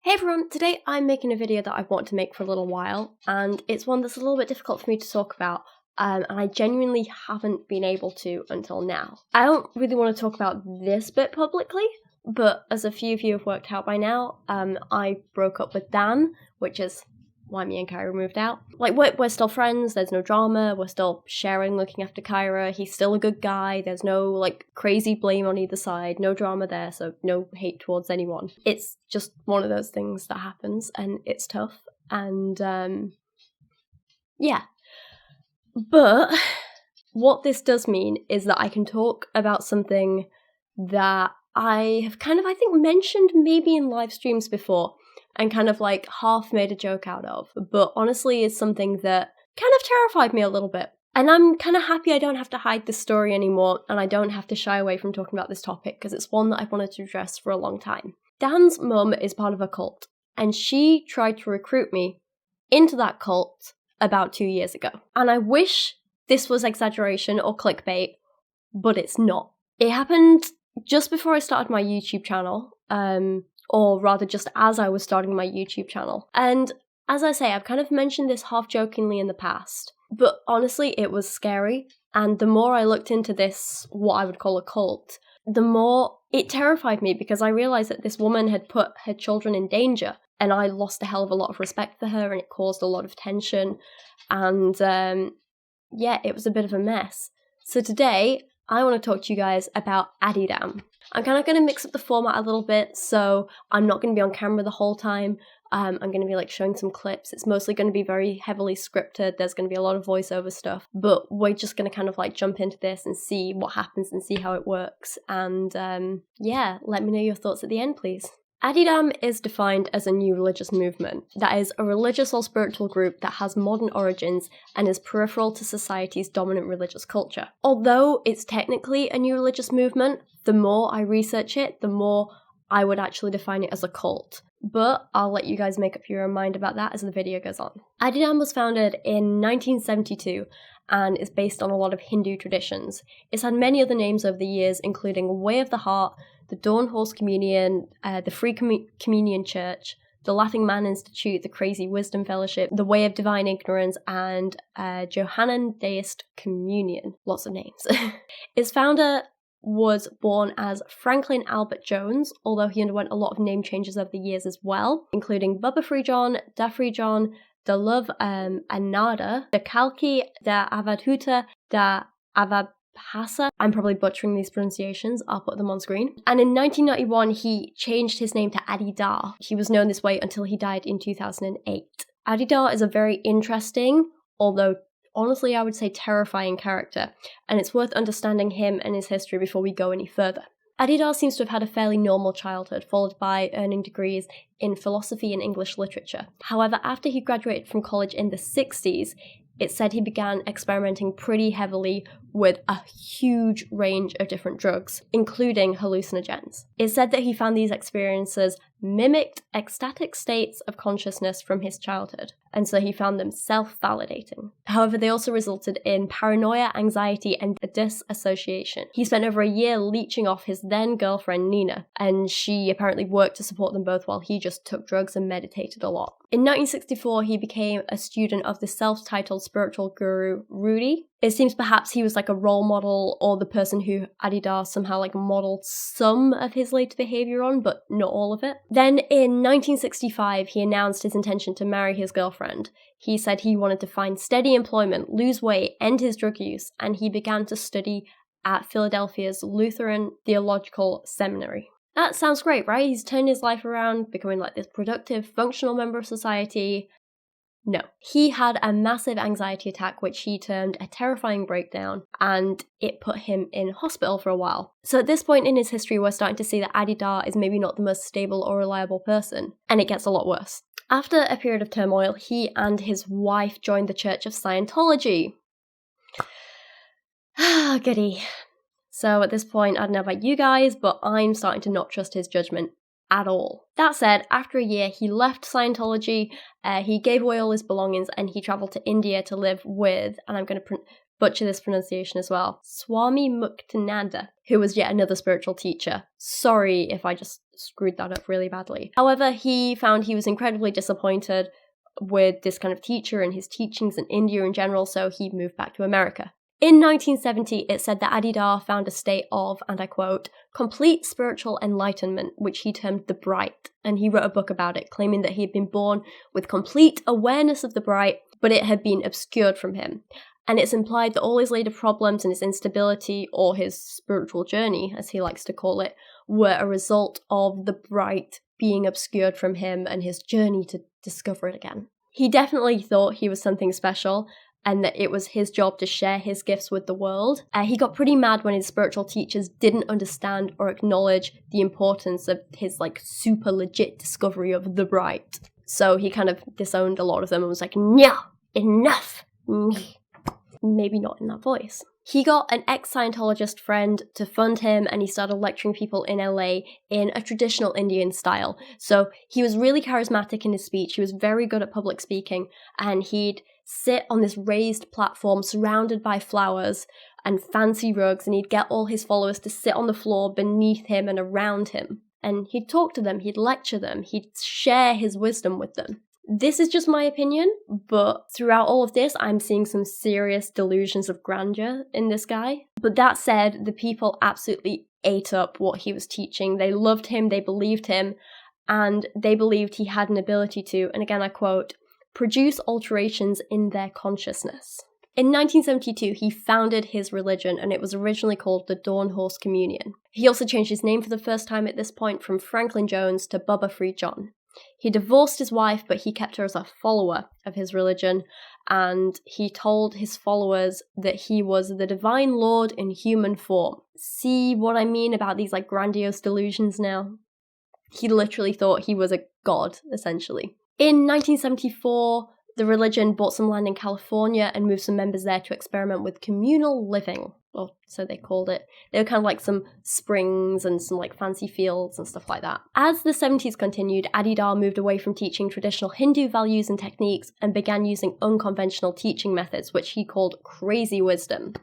Hey everyone, today I'm making a video that I've wanted to make for a little while, and it's one that's a little bit difficult for me to talk about, and I genuinely haven't been able to until now. I don't really want to talk about this bit publicly, but as a few of you have worked out by now, I broke up with Dan, which is why me and Kyra moved out. Like, we're still friends, there's no drama, we're still sharing, looking after Kyra, he's still a good guy, there's no, like, crazy blame on either side, no drama there, so no hate towards anyone. It's just one of those things that happens, and it's tough, and, yeah. But what this does mean is that I can talk about something that I have kind of, I think, mentioned maybe in live streams before, and kind of like half made a joke out of, but honestly is something that kind of terrified me a little bit. And I'm kind of happy I don't have to hide this story anymore, and I don't have to shy away from talking about this topic, because it's one that I've wanted to address for a long time. Dan's mum is part of a cult, and she tried to recruit me into that cult about 2 years ago. And I wish this was exaggeration or clickbait, but it's not. It happened just before I started my YouTube channel, or rather just as I was starting my YouTube channel. And as I say, I've kind of mentioned this half-jokingly in the past, but honestly, it was scary, and the more I looked into this, what I would call a cult, the more it terrified me, because I realised that this woman had put her children in danger, and I lost a hell of a lot of respect for her, and it caused a lot of tension, and yeah, it was a bit of a mess. So today, I want to talk to you guys about Addydam. I'm kind of going to mix up the format a little bit, so I'm not going to be on camera the whole time. I'm going to be like showing some clips. It's mostly going to be very heavily scripted. There's going to be a lot of voiceover stuff, but we're just going to kind of like jump into this and see what happens and see how it works. And yeah, let me know your thoughts at the end, please. Addydam is defined as a new religious movement, that is, a religious or spiritual group that has modern origins and is peripheral to society's dominant religious culture. Although it's technically a new religious movement, the more I research it, the more I would actually define it as a cult. But I'll let you guys make up your own mind about that as the video goes on. Addydam was founded in 1972 and is based on a lot of Hindu traditions. It's had many other names over the years, including Way of the Heart, the Dawn Horse Communion, the Free Communion Church, the Laughing Man Institute, the Crazy Wisdom Fellowship, the Way of Divine Ignorance, and Johannine Deist Communion. Lots of names. Its founder was born as Franklin Albert Jones, although he underwent a lot of name changes over the years as well, including Bubba Free John, Da Free John, Da Love Anada, Da Kalki, Da Avadhuta, Da Avabhasa. I'm probably butchering these pronunciations, I'll put them on screen. And in 1991, he changed his name to Addydar. He was known this way until he died in 2008. Addydar is a very interesting, although honestly I would say terrifying character, and it's worth understanding him and his history before we go any further. Addydar seems to have had a fairly normal childhood, followed by earning degrees in philosophy and English literature. However, after he graduated from college in the 60s, it said he began experimenting pretty heavily with a huge range of different drugs, including hallucinogens. It said that he found these experiences mimicked ecstatic states of consciousness from his childhood, and so he found them self-validating. However, they also resulted in paranoia, anxiety, and disassociation. He spent over a year leeching off his then-girlfriend Nina, and she apparently worked to support them both while he just took drugs and meditated a lot. In 1964, he became a student of the self-titled spiritual guru Rudy. It seems perhaps he was like a role model, or the person who Addydar somehow like modelled some of his later behaviour on, but not all of it. Then in 1965, he announced his intention to marry his girlfriend. He said he wanted to find steady employment, lose weight, end his drug use, and he began to study at Philadelphia's Lutheran Theological Seminary. That sounds great, right? He's turned his life around, becoming like this productive, functional member of society. No. He had a massive anxiety attack, which he termed a terrifying breakdown, and it put him in hospital for a while. So at this point in his history, we're starting to see that Addydar is maybe not the most stable or reliable person, and it gets a lot worse. After a period of turmoil, he and his wife joined the Church of Scientology. Ah, goody. So at this point, I don't know about you guys, but I'm starting to not trust his judgment at all. That said, after a year, he left Scientology, he gave away all his belongings, and he travelled to India to live with, and I'm going to butcher this pronunciation as well, Swami Muktananda, who was yet another spiritual teacher. Sorry if I just screwed that up really badly. However, he found he was incredibly disappointed with this kind of teacher and his teachings in India in general, so he moved back to America. In 1970, it said that Adidar found a state of, and I quote, complete spiritual enlightenment, which he termed the bright, and he wrote a book about it, claiming that he had been born with complete awareness of the bright, but it had been obscured from him. And it's implied that all his later problems and his instability, or his spiritual journey, as he likes to call it, were a result of the bright being obscured from him and his journey to discover it again. He definitely thought he was something special, and that it was his job to share his gifts with the world. He got pretty mad when his spiritual teachers didn't understand or acknowledge the importance of his super legit discovery of the bright. So he kind of disowned a lot of them and was like, "No, enough." Maybe not in that voice. He got an ex-Scientologist friend to fund him, and he started lecturing people in LA in a traditional Indian style. So he was really charismatic in his speech, he was very good at public speaking, and he'd sit on this raised platform surrounded by flowers and fancy rugs, and he'd get all his followers to sit on the floor beneath him and around him. And he'd talk to them, he'd lecture them, he'd share his wisdom with them. This is just my opinion, but throughout all of this, I'm seeing some serious delusions of grandeur in this guy. But that said, the people absolutely ate up what he was teaching. They loved him, they believed him, and they believed he had an ability to, and again I quote, produce alterations in their consciousness. In 1972, he founded his religion, and it was originally called the Dawn Horse Communion. He also changed his name for the first time at this point from Franklin Jones to Bubba Free John. He divorced his wife, but he kept her as a follower of his religion, and he told his followers that he was the divine lord in human form. See what I mean about these grandiose delusions now? He literally thought he was a god, essentially. In 1974, the religion bought some land in California and moved some members there to experiment with communal living. Or so they called it. They were kind of some springs and some fancy fields and stuff like that. As the 70s continued, Adidar moved away from teaching traditional Hindu values and techniques and began using unconventional teaching methods, which he called crazy wisdom.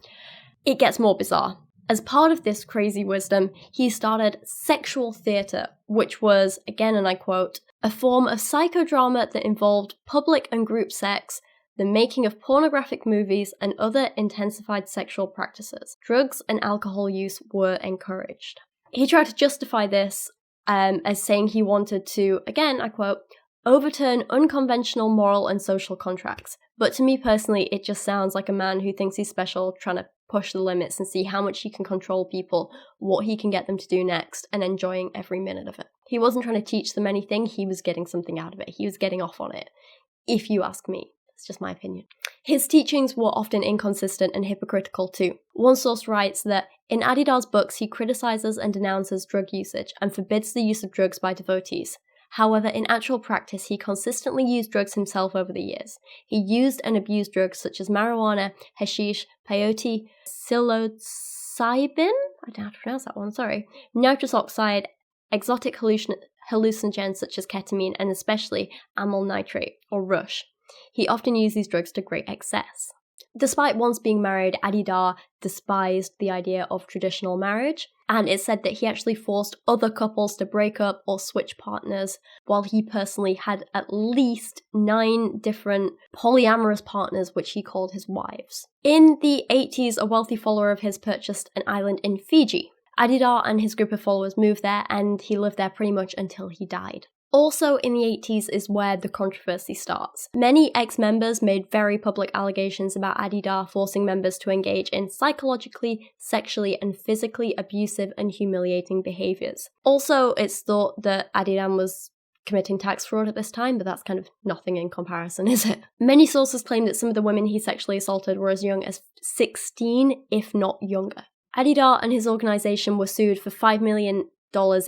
It gets more bizarre. As part of this crazy wisdom, he started sexual theatre, which was, again and I quote, a form of psychodrama that involved public and group sex, the making of pornographic movies, and other intensified sexual practices. Drugs and alcohol use were encouraged. He tried to justify this as saying he wanted to, again, I quote, overturn unconventional moral and social contracts. But to me personally, it just sounds like a man who thinks he's special, trying to push the limits and see how much he can control people, what he can get them to do next, and enjoying every minute of it. He wasn't trying to teach them anything, he was getting something out of it. He was getting off on it, if you ask me. It's just my opinion. His teachings were often inconsistent and hypocritical too. One source writes that in Adidar's books he criticizes and denounces drug usage and forbids the use of drugs by devotees. However, in actual practice, he consistently used drugs himself over the years. He used and abused drugs such as marijuana, hashish, peyote, psilocybin, I don't know how to pronounce that one, sorry, nitrous oxide, exotic hallucinogens such as ketamine, and especially amyl nitrate, or rush. He often used these drugs to great excess. Despite once being married, Adidar despised the idea of traditional marriage, and it's said that he actually forced other couples to break up or switch partners, while he personally had at least 9 different polyamorous partners, which he called his wives. In the 80s, a wealthy follower of his purchased an island in Fiji. Adidar and his group of followers moved there, and he lived there pretty much until he died. Also in the 80s is where the controversy starts. Many ex-members made very public allegations about Adidar forcing members to engage in psychologically, sexually, and physically abusive and humiliating behaviours. Also, it's thought that Adidar was committing tax fraud at this time, but that's kind of nothing in comparison, is it? Many sources claim that some of the women he sexually assaulted were as young as 16, if not younger. Adidar and his organisation were sued for $5 million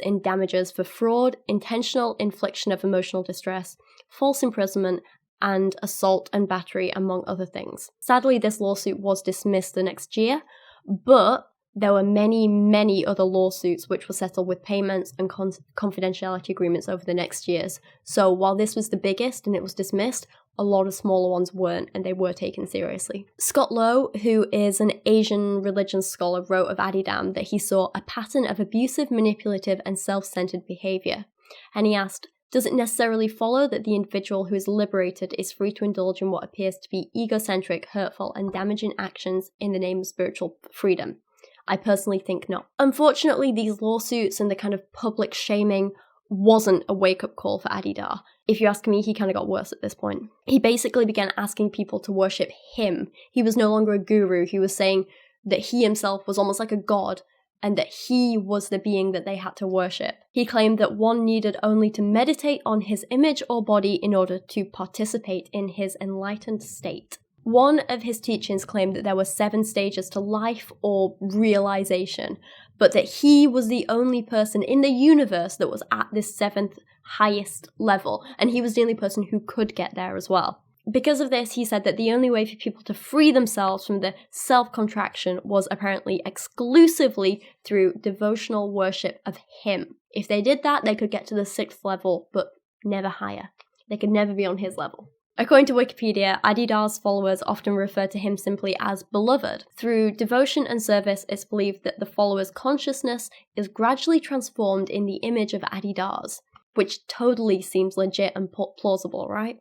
in damages for fraud, intentional infliction of emotional distress, false imprisonment, and assault and battery, among other things. Sadly, this lawsuit was dismissed the next year, but there were many other lawsuits which were settled with payments and confidentiality agreements over the next years. So while this was the biggest and it was dismissed, a lot of smaller ones weren't, and they were taken seriously. Scott Lowe, who is an Asian religion scholar, wrote of Adidam that he saw a pattern of abusive, manipulative, and self-centered behaviour. And he asked, does it necessarily follow that the individual who is liberated is free to indulge in what appears to be egocentric, hurtful, and damaging actions in the name of spiritual freedom? I personally think not. Unfortunately, these lawsuits and the kind of public shaming wasn't a wake-up call for Adidar. If you ask me, he kind of got worse at this point. He basically began asking people to worship him. He was no longer a guru. He was saying that he himself was almost like a god, and that he was the being that they had to worship. He claimed that one needed only to meditate on his image or body in order to participate in his enlightened state. One of his teachings claimed that there were 7 stages to life or realization, but that he was the only person in the universe that was at this 7th highest level, and he was the only person who could get there as well. Because of this, he said that the only way for people to free themselves from the self-contraction was apparently exclusively through devotional worship of him. If they did that, they could get to the 6th level, but never higher. They could never be on his level. According to Wikipedia, Adidar's followers often refer to him simply as beloved. Through devotion and service, it's believed that the follower's consciousness is gradually transformed in the image of Adidar's, which totally seems legit and plausible, right?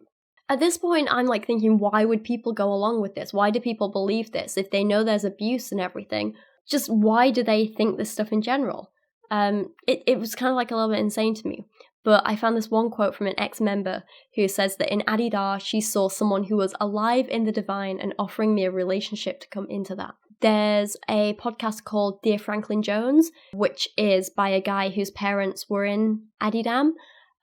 At this point, I'm thinking, why would people go along with this? Why do people believe this? If they know there's abuse and everything, just why do they think this stuff in general? It was kind of a little bit insane to me. But I found this one quote from an ex-member who says that in Adidar, she saw someone who was alive in the divine and offering me a relationship to come into that. There's a podcast called Dear Franklin Jones, which is by a guy whose parents were in Adidam.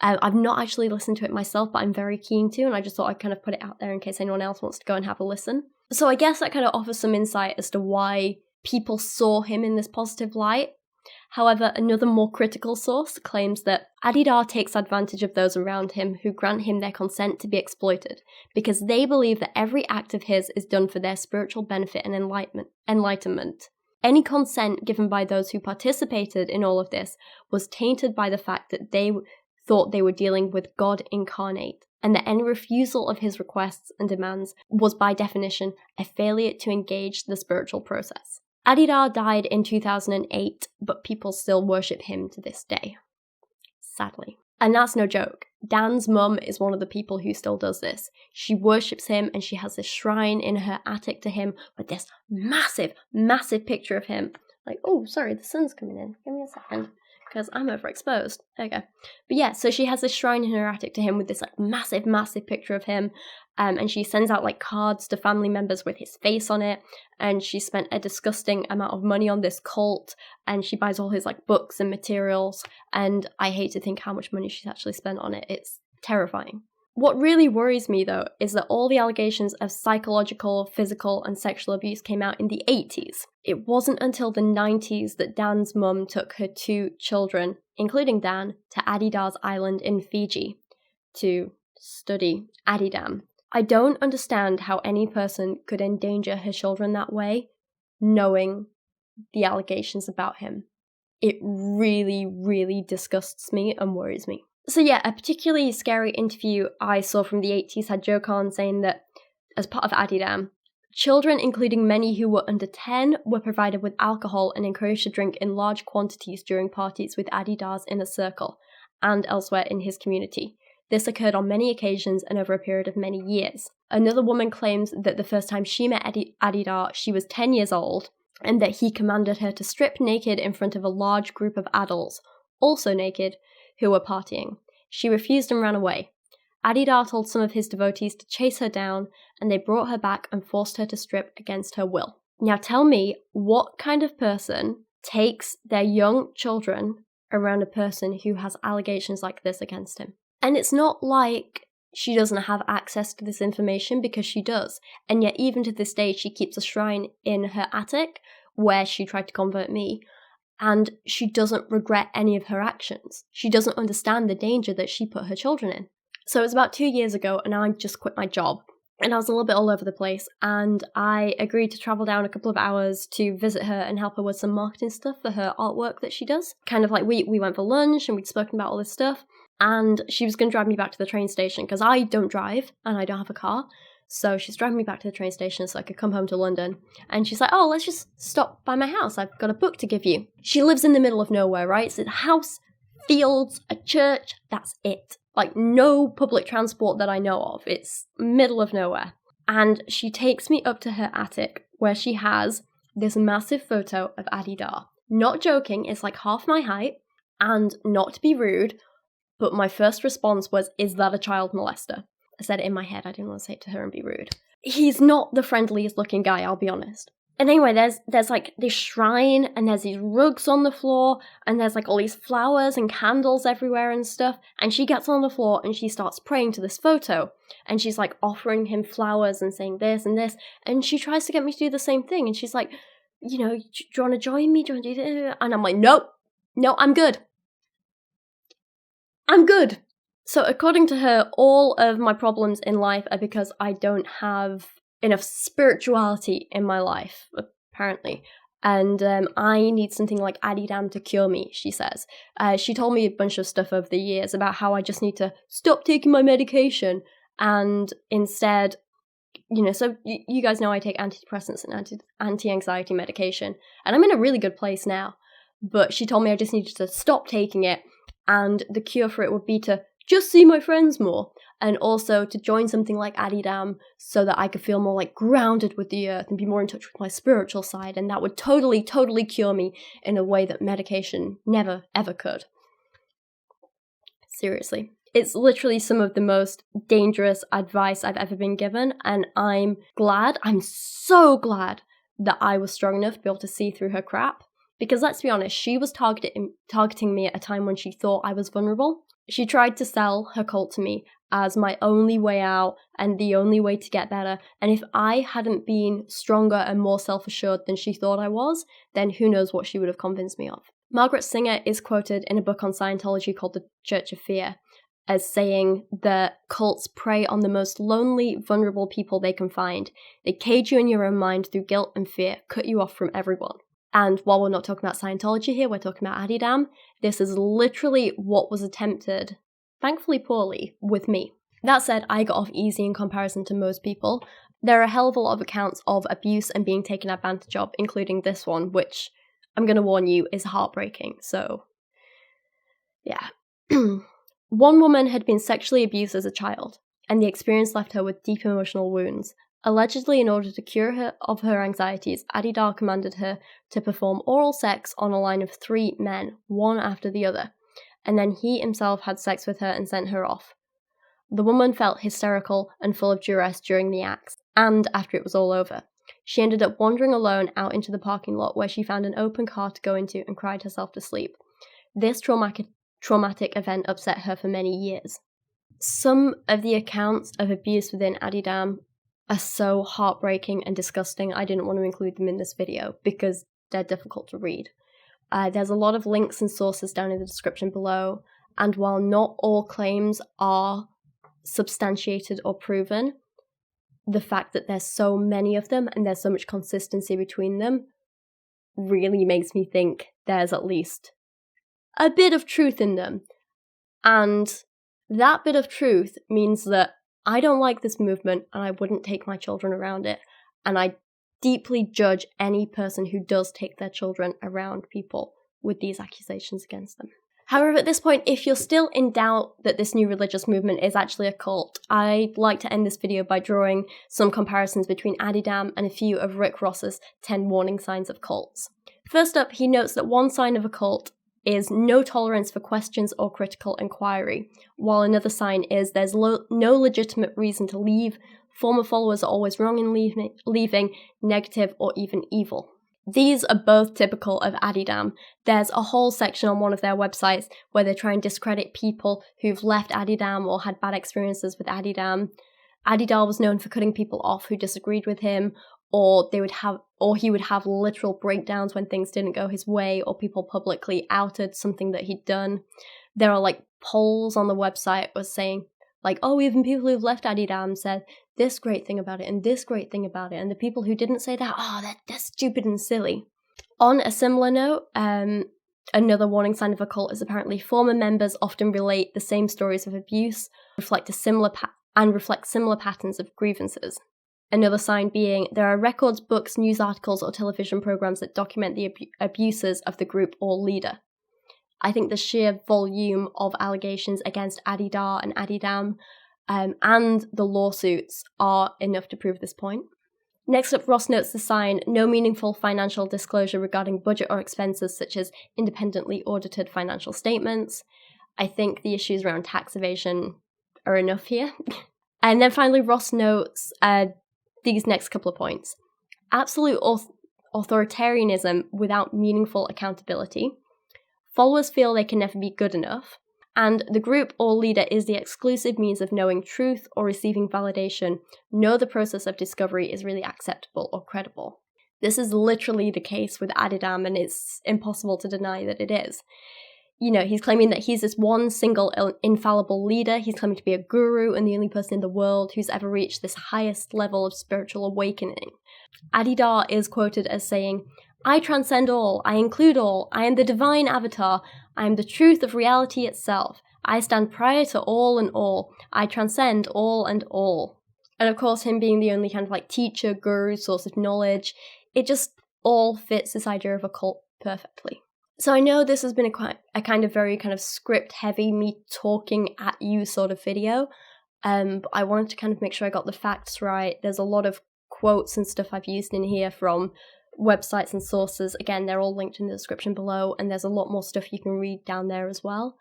I've not actually listened to it myself, but I'm very keen to, and I just thought I'd kind of put it out there in case anyone else wants to go and have a listen. So I guess that kind of offers some insight as to why people saw him in this positive light. However, another more critical source claims that Adidar takes advantage of those around him who grant him their consent to be exploited, because they believe that every act of his is done for their spiritual benefit and enlightenment. Any consent given by those who participated in all of this was tainted by the fact that they thought they were dealing with God incarnate, and that any refusal of his requests and demands was by definition a failure to engage the spiritual process. Adidar died in 2008, but people still worship him to this day. Sadly. And that's no joke. Dan's mum is one of the people who still does this. She worships him, and she has this shrine in her attic to him with this massive, massive picture of him. Oh, sorry, the sun's coming in. Give me a second, because I'm overexposed. There you go. But yeah, so she has this shrine in her attic to him with this massive, massive picture of him. And she sends out cards to family members with his face on it. And she spent a disgusting amount of money on this cult. And she buys all his books and materials. And I hate to think how much money she's actually spent on it. It's terrifying. What really worries me, though, is that all the allegations of psychological, physical, and sexual abuse came out in the 80s. It wasn't until the 90s that Dan's mum took her 2 children, including Dan, to Adidar's island in Fiji to study Adidam. I don't understand how any person could endanger her children that way, knowing the allegations about him. It really, really disgusts me and worries me. So yeah, a particularly scary interview I saw from the 80s had Joe Khan saying that, as part of Adidam, children, including many who were under 10, were provided with alcohol and encouraged to drink in large quantities during parties with Adidar's inner circle, and elsewhere in his community. This occurred on many occasions and over a period of many years. Another woman claims that the first time she met Adidar, she was 10 years old, and that he commanded her to strip naked in front of a large group of adults, also naked, who were partying. She refused and ran away. Adidar told some of his devotees to chase her down, and they brought her back and forced her to strip against her will. Now tell me, what kind of person takes their young children around a person who has allegations like this against him? And it's not like she doesn't have access to this information, because she does. And yet even to this day, she keeps a shrine in her attic where she tried to convert me. And she doesn't regret any of her actions. She doesn't understand the danger that she put her children in. So it was about 2 years ago, and I just quit my job. And I was a little bit all over the place, and I agreed to travel down a couple of hours to visit her and help her with some marketing stuff for her artwork that she does. Kind of we went for lunch, and we'd spoken about all this stuff. And she was going to drive me back to the train station because I don't drive and I don't have a car. So she's driving me back to the train station so I could come home to London. And she's like, oh, let's just stop by my house. I've got a book to give you. She lives in the middle of nowhere, right? It's a house, fields, a church, that's it. Like, no public transport that I know of. It's middle of nowhere. And she takes me up to her attic where she has this massive photo of Adidar. Not joking, it's like half my height. And not to be rude, but my first response was, is that a child molester? I said it in my head, I didn't want to say it to her and be rude. He's not the friendliest looking guy, I'll be honest. And anyway, there's like this shrine, and there's these rugs on the floor, and there's like all these flowers and candles everywhere and stuff, and she gets on the floor and she starts praying to this photo, and she's like offering him flowers and saying this and this, and she tries to get me to do the same thing, and she's like, you know, do you want to join me? Do you want to do this? And I'm like, no, I'm good. I'm good. So according to her, all of my problems in life are because I don't have enough spirituality in my life, apparently. And I need something like Adidam to cure me, she says. She told me a bunch of stuff over the years about how I just need to stop taking my medication and instead, you know, so you guys know I take antidepressants and anti-anxiety medication, and I'm in a really good place now. But she told me I just needed to stop taking it, and the cure for it would be to just see my friends more, and also to join something like Adidam so that I could feel more like grounded with the earth and be more in touch with my spiritual side, and that would totally cure me in a way that medication never ever could. Seriously. It's literally some of the most dangerous advice I've ever been given, and I'm so glad that I was strong enough to be able to see through her crap, because let's be honest, she was targeting me at a time when she thought I was vulnerable. She tried to sell her cult to me as my only way out and the only way to get better, and if I hadn't been stronger and more self-assured than she thought I was, then who knows what she would have convinced me of. Margaret Singer is quoted in a book on Scientology called The Church of Fear as saying that cults prey on the most lonely, vulnerable people they can find. They cage you in your own mind through guilt and fear, cut you off from everyone. And while we're not talking about Scientology here, we're talking about Adidam. This is literally what was attempted, thankfully poorly, with me. That said, I got off easy in comparison to most people. There are a hell of a lot of accounts of abuse and being taken advantage of, including this one, which I'm going to warn you is heartbreaking. So, yeah. One woman had been sexually abused as a child, and the experience left her with deep emotional wounds. Allegedly, in order to cure her of her anxieties, Adidar commanded her to perform oral sex on a line of 3 men, one after the other, and then he himself had sex with her and sent her off. The woman felt hysterical and full of duress during the acts, and after it was all over. She ended up wandering alone out into the parking lot where she found an open car to go into and cried herself to sleep. This traumatic event upset her for many years. Some of the accounts of abuse within Adidam are so heartbreaking and disgusting, I didn't want to include them in this video because they're difficult to read. There's a lot of links and sources down in the description below, and while not all claims are substantiated or proven, the fact that there's so many of them and there's so much consistency between them really makes me think there's at least a bit of truth in them. And that bit of truth means that I don't like this movement and I wouldn't take my children around it, and I deeply judge any person who does take their children around people with these accusations against them. However, at this point, if you're still in doubt that this new religious movement is actually a cult, I'd like to end this video by drawing some comparisons between Adidam and a few of Rick Ross's 10 warning signs of cults. First up, he notes that one sign of a cult is no tolerance for questions or critical inquiry, while another sign is there's no legitimate reason to leave, former followers are always wrong in leaving, negative or even evil. These are both typical of Adidam. There's a whole section on one of their websites where they try and discredit people who've left Adidam or had bad experiences with Adidam. Adidar was known for cutting people off who disagreed with him, or he would have literal breakdowns when things didn't go his way, or people publicly outed something that he'd done. There are like polls on the website was saying like, oh, even people who've left Adidam said this great thing about it and this great thing about it, and the people who didn't say that, oh, they're stupid and silly. On a similar note, Another warning sign of a cult is apparently former members often relate the same stories of abuse, reflect similar patterns of grievances. Another sign being there are records, books, news articles, or television programs that document the abuses of the group or leader. I think the sheer volume of allegations against Adidar and Adidam and the lawsuits are enough to prove this point. Next up, Ross notes the sign, no meaningful financial disclosure regarding budget or expenses such as independently audited financial statements. I think the issues around tax evasion are enough here. And then finally, Ross notes these next couple of points. Absolute authoritarianism without meaningful accountability. Followers feel they can never be good enough. And the group or leader is the exclusive means of knowing truth or receiving validation. No, the process of discovery is really acceptable or credible. This is literally the case with Adidam, and it's impossible to deny that it is. You know, he's claiming that he's this one single infallible leader. He's claiming to be a guru and the only person in the world who's ever reached this highest level of spiritual awakening. Adidar is quoted as saying, "I transcend all, I include all, I am the divine avatar, I am the truth of reality itself, I stand prior to all and all, I transcend all and all." And of course, him being the only kind of like teacher, guru, source of knowledge, it just all fits this idea of a cult perfectly. So I know this has been a kind of very kind of script-heavy, me talking at you sort of video, but I wanted to kind of make sure I got the facts right. There's a lot of quotes and stuff I've used in here from websites and sources. Again, they're all linked in the description below, and there's a lot more stuff you can read down there as well.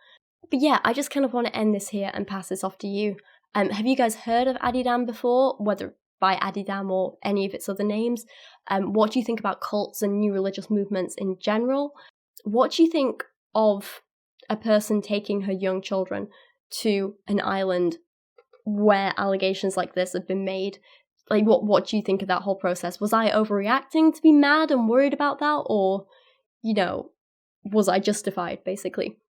But yeah, I just kind of want to end this here and pass this off to you. Have you guys heard of Adidam before, whether by Adidam or any of its other names? What do you think about cults and new religious movements in general? What do you think of a person taking her young children to an island where allegations like this have been made? Like, what do you think of that whole process? Was I overreacting to be mad and worried about that? Or, you know, was I justified, basically?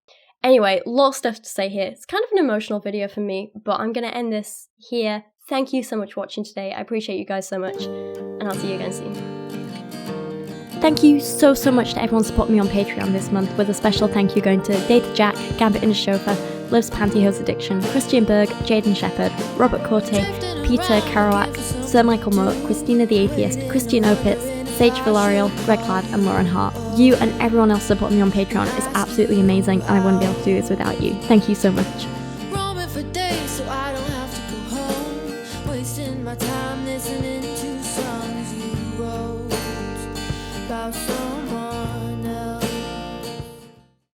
Anyway, a lot of stuff to say here. It's kind of an emotional video for me, but I'm going to end this here. Thank you so much for watching today. I appreciate you guys so much, and I'll see you again soon. Thank you so much to everyone supporting me on Patreon this month, with a special thank you going to Data Jack, Gambit and Chauffeur, Liv's Pantyhose Addiction, Christian Berg, Jadeon Sheppard, Robert Korte, Peter Kyrouac, Sir Michael Moore, Christina the Atheist, Christian Opitz, Sage Villarreal, Greg Ladd and Loren Hart. You and everyone else supporting me on Patreon is absolutely amazing, and I wouldn't be able to do this without you. Thank you so much. Roaming for days so I don't have to go home, wasting my time listening to songs you wrote about